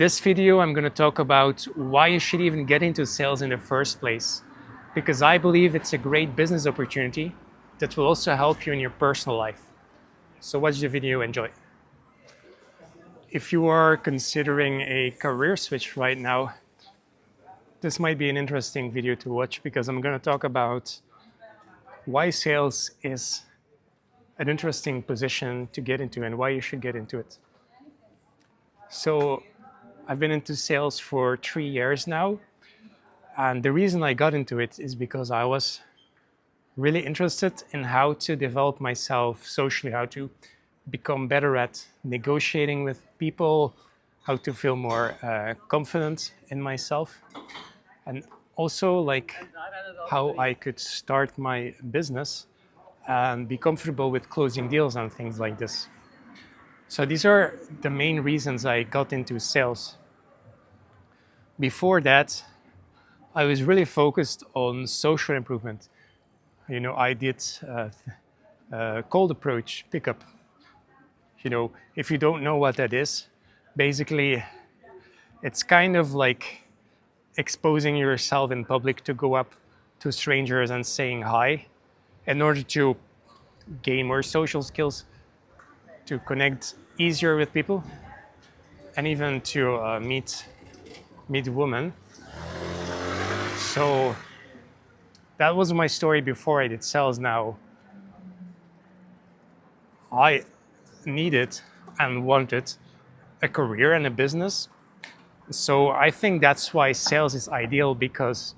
this video, I'm going to talk about why you should even get into sales in the first place, because I believe it's a great business opportunity that will also help you in your personal life. So watch the video, enjoy. If you are considering a career switch right now, this might be an interesting video to watch because I'm going to talk about why sales is an interesting position to get into and why you should get into it. So I've been into sales for 3 years now. And the reason I got into it is because I was really interested in how to develop myself socially, how to become better at negotiating with people, how to feel more confident in myself, and also like how I could start my business and be comfortable with closing deals and things like this. So these are the main reasons I got into sales. Before that, I was really focused on social improvement. I did cold approach pickup. If you don't know what that is, basically it's kind of like exposing yourself in public to go up to strangers and saying hi in order to gain more social skills, to connect easier with people, and even to meet women. So that was my story before I did sales. Now I needed and wanted a career and a business. So I think that's why sales is ideal, because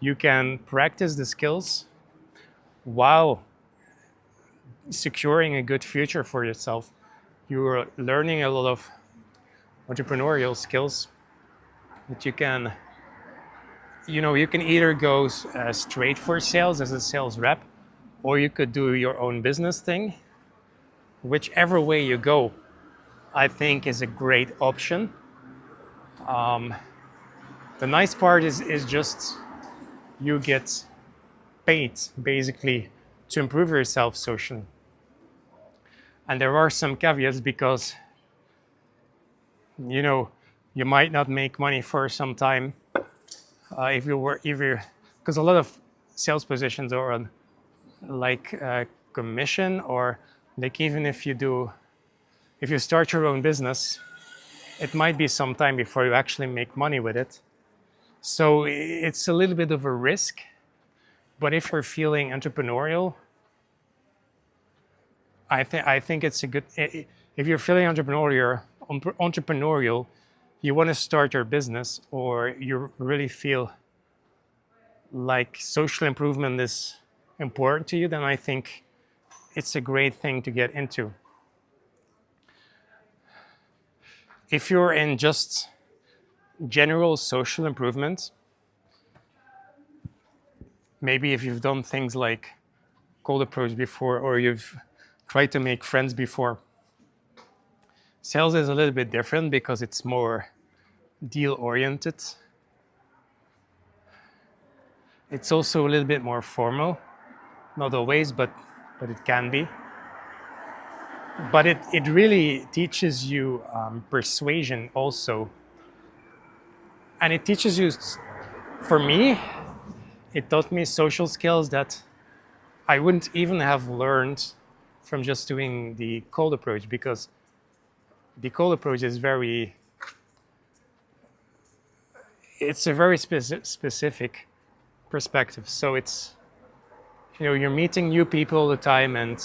you can practice the skills while securing a good future for yourself. You're learning a lot of entrepreneurial skills that you can either go straight for sales as a sales rep, or you could do your own business thing. Whichever way you go, I think is a great option. The nice part is just you get paid basically to improve yourself socially. And there are some caveats because you might not make money for some time if you're because a lot of sales positions are on like commission, or like even if you start your own business, it might be some time before you actually make money with it. So it's a little bit of a risk. But if you're feeling entrepreneurial, I think it's a good. If you're feeling entrepreneurial, you want to start your business, or you really feel like social improvement is important to you, then I think it's a great thing to get into. If you're in just general social improvement, maybe if you've done things like cold approach before, or you've tried to make friends before, sales is a little bit different because it's more deal oriented. It's also a little bit more formal, not always, but it can be. But it really teaches you persuasion also. And it teaches you, for me, it taught me social skills that I wouldn't even have learned from just doing the cold approach, because the cold approach is it's a very specific perspective. So it's, you're meeting new people all the time, and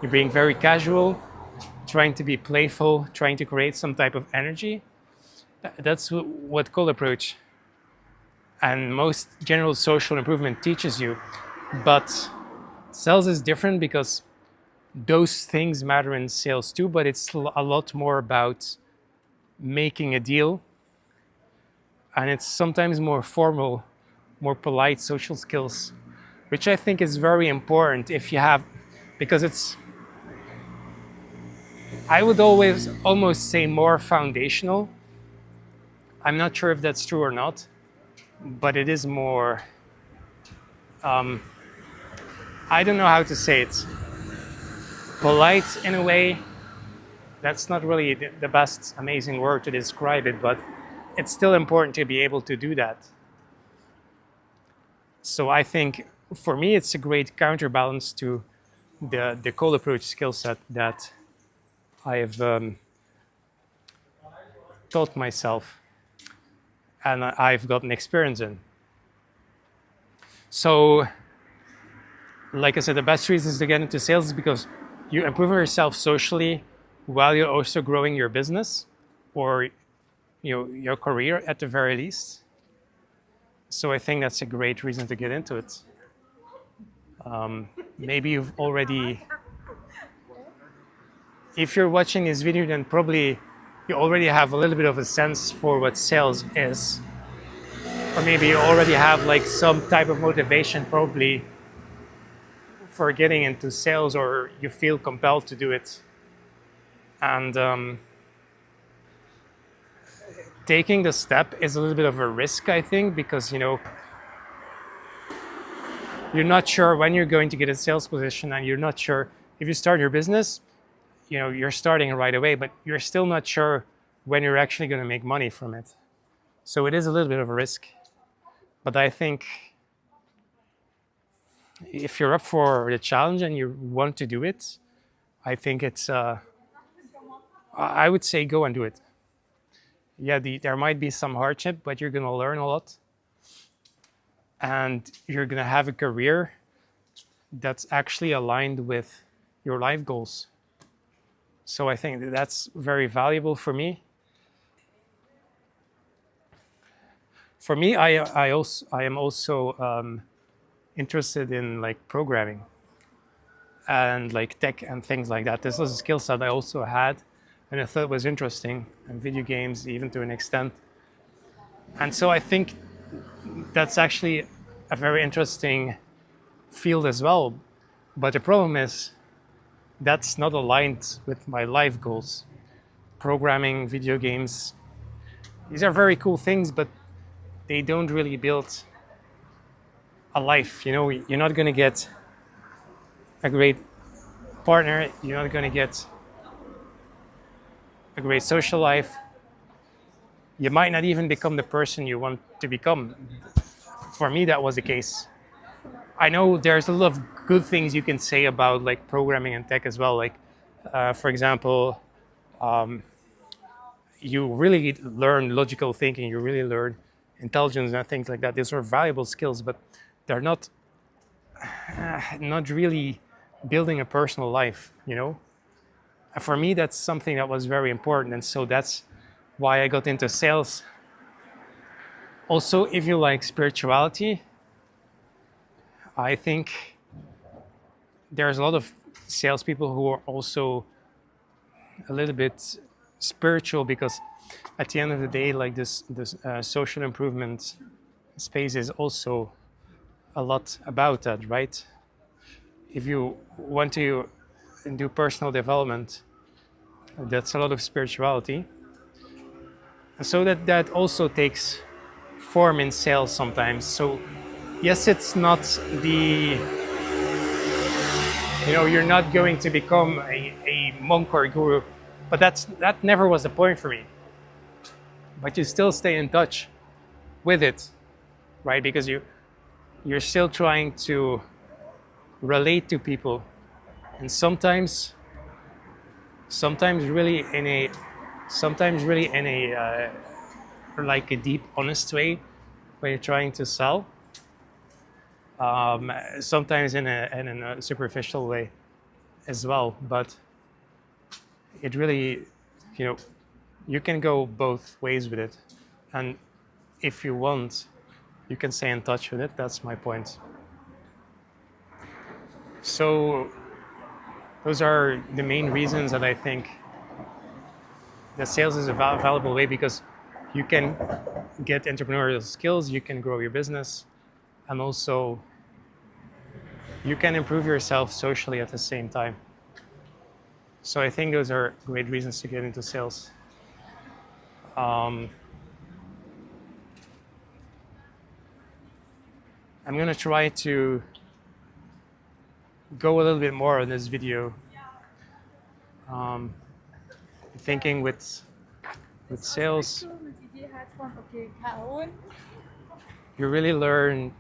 you're being very casual, trying to be playful, trying to create some type of energy. That's what cold approach and most general social improvement teaches you. But sales is different because those things matter in sales too, but it's a lot more about making a deal. And it's sometimes more formal, more polite social skills, which I think is very important if you have, because I would always almost say more foundational. I'm not sure if that's true or not, but it is more, I don't know how to say it, polite in a way That's not really the best amazing word to describe it, but it's still important to be able to do that. So I think for me, it's a great counterbalance to the cold approach skill set that I have taught myself and I've gotten experience in. So, like I said, the best reasons to get into sales is because you improve yourself socially while you're also growing your business or your career at the very least. So I think that's a great reason to get into it. Maybe you've already, if you're watching this video, then probably you already have a little bit of a sense for what sales is. Or maybe you already have like some type of motivation probably for getting into sales, or you feel compelled to do it. And taking the step is a little bit of a risk, I think, because you're not sure when you're going to get a sales position, and you're not sure if you start your business, you're starting right away, but you're still not sure when you're actually going to make money from it. So it is a little bit of a risk. But I think if you're up for the challenge and you want to do it, I think it's, I would say go and do it. Yeah, there might be some hardship, but you're going to learn a lot. And you're going to have a career that's actually aligned with your life goals. So I think that's very valuable for me. For me, I am also interested in like programming and like tech and things like that. This was a skill set I also had, and I thought it was interesting, and video games even to an extent. And so I think that's actually a very interesting field as well. But the problem is that's not aligned with my life goals. Programming, video games, these are very cool things, but they don't really build a life. You're not going to get a great partner, you're not going to get a great social life. You might not even become the person you want to become. For me, that was the case. I know there's a lot of good things you can say about like programming and tech as well. Like, for example, you really learn logical thinking, you really learn intelligence and things like that. These are valuable skills, but they're not really building a personal life. For me, that's something that was very important, and so that's why I got into sales. Also, if you like spirituality, I think there's a lot of salespeople who are also a little bit spiritual, because at the end of the day, like this social improvement space is also a lot about that, right? If you want to do personal development, that's a lot of spirituality. And so that also takes form in sales sometimes. So yes, it's not you're not going to become a monk or a guru, but that never was the point for me. But you still stay in touch with it, right? Because you're still trying to relate to people, and sometimes really in a like a deep, honest way when you're trying to sell. Sometimes in a superficial way as well, but it really, you can go both ways with it, and if you want, you can stay in touch with it. That's my point. So those are the main reasons that I think that sales is a valuable way, because you can get entrepreneurial skills, you can grow your business, and also you can improve yourself socially at the same time. So I think those are great reasons to get into sales. I'm going to try to go a little bit more on this video. thinking with sales, you really learn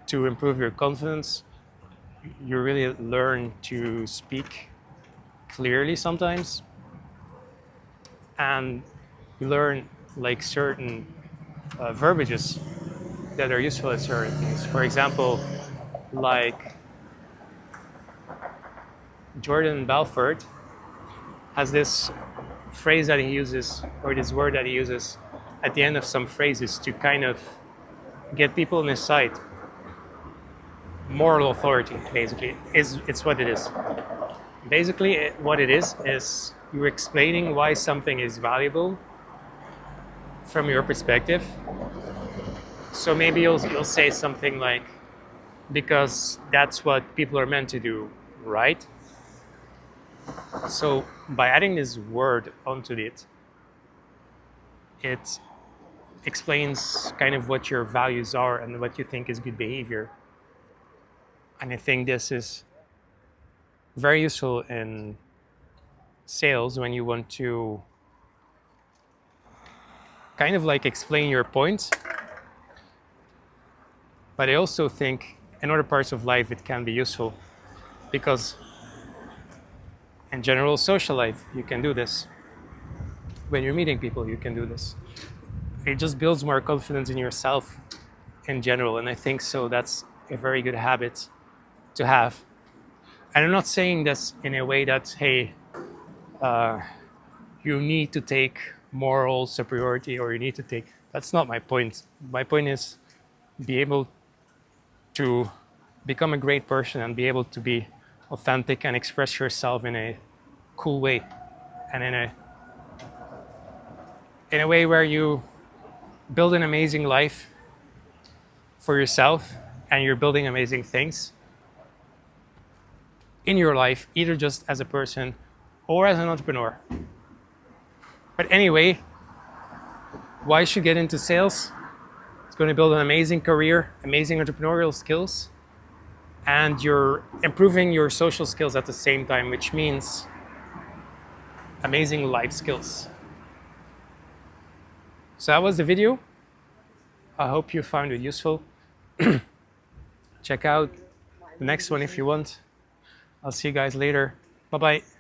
to improve your confidence. You really learn to speak clearly sometimes, and you learn like certain verbiages that are useful at certain things. For example, like Jordan Belfort has this phrase that he uses, or this word that he uses at the end of some phrases to kind of get people on his side. Moral authority, basically, is it's what it is. Basically, what it is you're explaining why something is valuable from your perspective. So maybe you'll say something like, because that's what people are meant to do, right? So by adding this word onto it, it explains kind of what your values are and what you think is good behavior. And I think this is very useful in sales when you want to kind of like explain your point. But I also think in other parts of life it can be useful because in general social life you can do this. When you're meeting people you can do this. It just builds more confidence in yourself in general, and I think so that's a very good habit to have. And I'm not saying this in a way that, hey, you need to take moral superiority or you need to take. That's not my point. My point is be able to become a great person and be able to be authentic and express yourself in a cool way and in a way where you build an amazing life for yourself and you're building amazing things in your life, either just as a person or as an entrepreneur. But anyway, why you should get into sales? It's going to build an amazing career, amazing entrepreneurial skills, and you're improving your social skills at the same time, which means amazing life skills. So that was the video. I hope you found it useful. Check out the next one if you want. I'll see you guys later. Bye-bye.